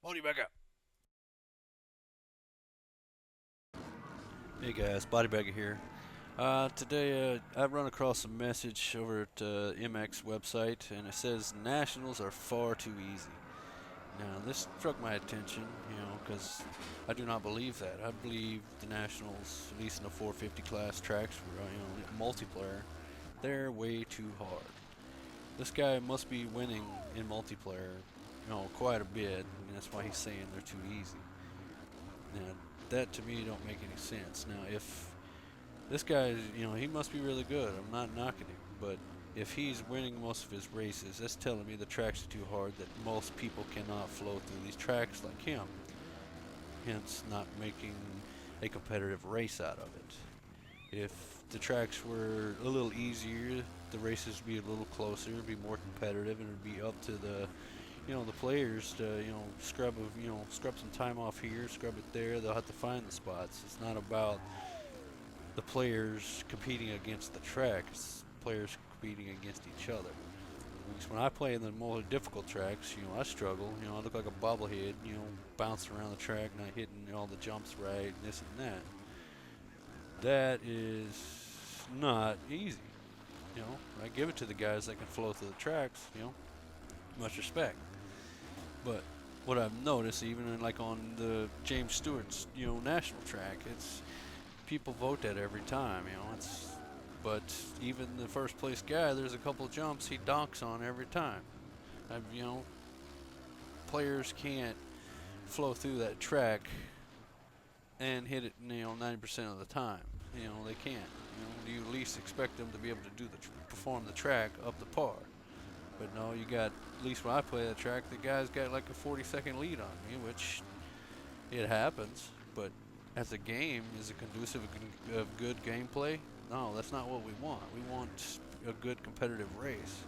Hold you back up. Hey guys, Bodybagger here. Today I've run across a message over at MX website, and it says nationals are far too easy. Now this struck my attention, because I do not believe that. I believe the nationals, at least in the 450 class tracks, multiplayer, they're way too hard. This guy must be winning in multiplayer, quite a bit, and that's why he's saying they're too easy. Now, that to me don't make any sense. Now, if this guy, he must be really good. I'm not knocking him, but if he's winning most of his races, that's telling me the tracks are too hard that most people cannot flow through these tracks like him. Hence, not making a competitive race out of it. If the tracks were a little easier, the races would be a little closer, be more competitive, and it'd be up to the players to, scrub some time off here, scrub it there. They'll have to find the spots. It's not about the players competing against the track. It's players competing against each other. Because when I play in the more difficult tracks, I struggle. I look like a bobblehead, bouncing around the track, not hitting all the jumps right, and this and that. That is not easy. I give it to the guys that can flow through the tracks. Much respect. But what I've noticed, even like on the James Stewart's, national track, it's people vote that every time. But even the first place guy, there's a couple jumps he donks on every time. I've, players can't flow through that track and hit it, 90% of the time. They can't. You at least expect them to be able to perform the track up to par. But no, you got, at least when I play that track, the guy's got like a 40-second lead on me, which it happens. But as a game, is it conducive of good gameplay? No, that's not what we want. We want a good competitive race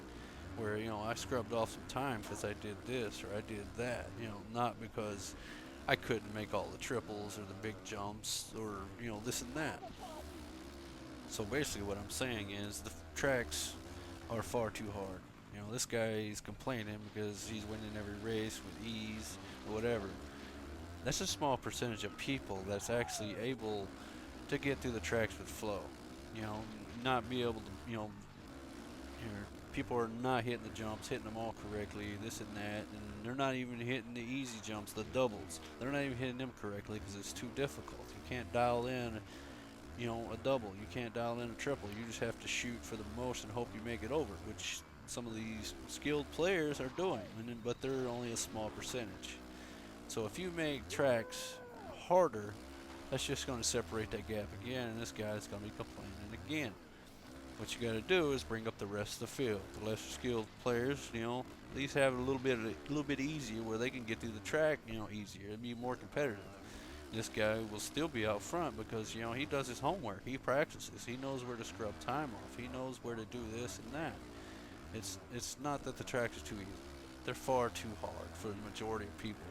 where, I scrubbed off some time because I did this or I did that, not because I couldn't make all the triples or the big jumps or, this and that. So basically what I'm saying is the tracks are far too hard. This guy is complaining because he's winning every race with ease or whatever. That's a small percentage of people that's actually able to get through the tracks with flow. You know, not be able to, people are not hitting the jumps, hitting them all correctly, this and that, and they're not even hitting the easy jumps, the doubles. They're not even hitting them correctly because it's too difficult. You can't dial in, a double. You can't dial in a triple. You just have to shoot for the most and hope you make it over, which some of these skilled players are doing, but they're only a small percentage. So if you make tracks harder, that's just going to separate that gap again, and this guy's going to be complaining again. What you got to do is bring up the rest of the field. The lesser skilled players, at least have it a little bit easier where they can get through the track, easier. It'd be more competitive. This guy will still be out front because he does his homework. He practices. He knows where to scrub time off. He knows where to do this and that. It's not that the tracks are too easy. They're far too hard for the majority of people.